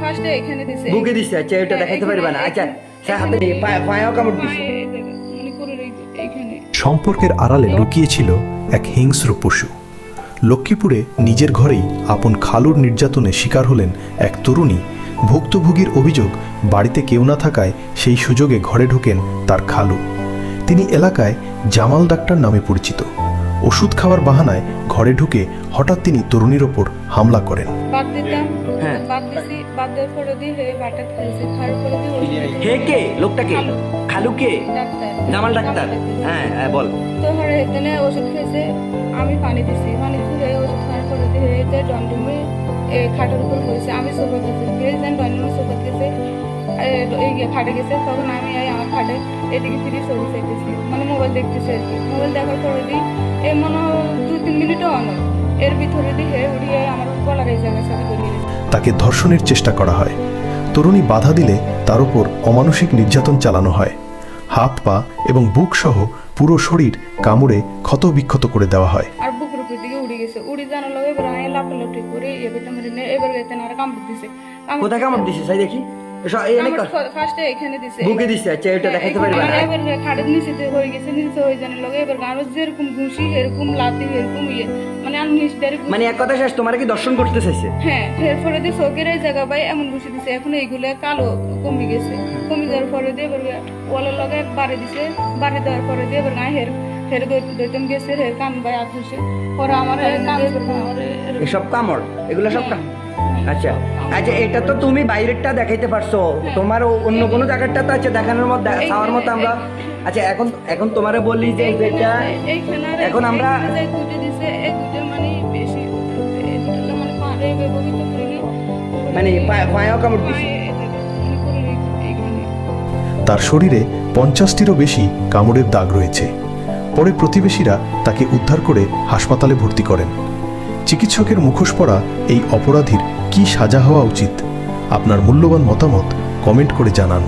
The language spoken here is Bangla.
ফার্স্টে এখানে দিছে, বুকে দিছে। আচ্ছা এটা দেখাইতে পারবা না? আচ্ছা সে হাতে পায়েও কামড় দিছে। মানে করে এইখানে। সম্পর্কের আড়ালে লুকিয়েছিল এক হিংস্র পশু। লক্ষ্মীপুরে নিজের ঘরেই আপন খালুর নির্যাতনে শিকার হলেন এক তরুণী। ভুক্তভোগীর অভিযোগ, বাড়িতে কেউ না থাকায় সেই সুযোগে ঘরে ঢোকেন তার খালু। তিনি এলাকায় জামাল ডাক্তার নামে পরিচিত। ওষুধ খাওয়ার বাহানায় ঘরে ঢুকে হঠাৎ তিনি তরুণীর ওপর হামলা করেন। বাদ দিতাম, হ্যাঁ। বাদ দিছি, বাদ দেওয়ার পরে দিয়ে হে বাটা খেয়েছে, খাওয়ার পরে দিয়ে ওষুধ হে কে? লোকটা কে? খালু কে? Doctor, Jamal doctor. হ্যাঁ বল। তো হরে এখানে ওষুধ খেয়েছে, আমি পানি দিছি, পানি দিয়ে ওষুধ খাওয়ার পরে দিয়ে যে ডন্ডুমে খাটের উপর হয়েছে, আমি সোফা গেছি, ফিরে যান ডন্ডুমে সোফা গেছে, এই খাটে গেছে। তখন আমি আমার খাটে এদিকে ফিরে চলে চাইতেছি, মানে মোবাইল দেখতেছি আর কি। মোবাইল দেখার পরে দিই এ মনে 2-3 মিনিটও অনেক, এর ভিতরে দিয়ে উড়িয়ে আমার গলার এই জায়গার সাথে গড়িয়ে তাকে ধর্ষণের চেষ্টা করা হয়। তরুণী বাধা দিলে তার উপর অমানসিক নির্যাতন চালানো হয়। হাত পা এবং বুক সহ পুরো শরীর কামড়ে ক্ষতবিক্ষত করে দেওয়া হয়। আর বুকের উপর দিকে উড়ে গেছে, উড়ে জানার লগে এবার আমি লাফালাফি করে করতে মারি না, এবার গেতে না আর কামড় দিছে। কোথায় কামড় দিছে সাই দেখি? ফার্স্টে এখানে দিছে, বুকে দিছে। আচ্ছা এটা দেখাইতে পারবা না? এবার খাটের নিচে হয়ে গেছে, নিচে হয়ে জানার লগে এবার আরো যেরকম ঘুষি এরকম লাথি এরকম মানে আর নিচটারে মানে এক কথা শেষ, তোমার কি দর্শন করতে চাইছে? হ্যাঁ। এরপরে দিয়ে চোখের এই জায়গা পাই এমন ঘুষি দিছে, এখন এইগুলো কালো কমে গেছে, কমে যাওয়ার পরে দিয়ে এবার ওয়ালের লগে বাড়ি দিছে, বাড়ি দেওয়ার পরে দিয়ে এবার গায়ে হের দইতম গেছে, হের কান বাই আথুছে পরে আমার এসব কামড়, এগুলো সব কামড়। আচ্ছা আচ্ছা, এটা তো তুমি বাইরেরটা দেখাইতে পারছো, তোমার অন্য কোনো জায়গাটা তো আছে দেখানোর মতো, খাওয়ার মতো আমরা। আচ্ছা এখন তোমারে বলি যে এটা এখন আমরা দুটো দিছে, এই দুটো মানে বেশি এই দুটো মানে পারে ব্যবহৃত করি, মানে পায়েও কামড় দিছে। তার শরীরে 50টিরও বেশি কামড়ের দাগ রয়েছে। পরে প্রতিবেশীরা তাকে উদ্ধার করে হাসপাতালে ভর্তি করেন। চিকিৎসকের মুখোশ পরা এই অপরাধীর কি সাজা হওয়া উচিত? আপনার মূল্যবান মতামত কমেন্ট করে জানান।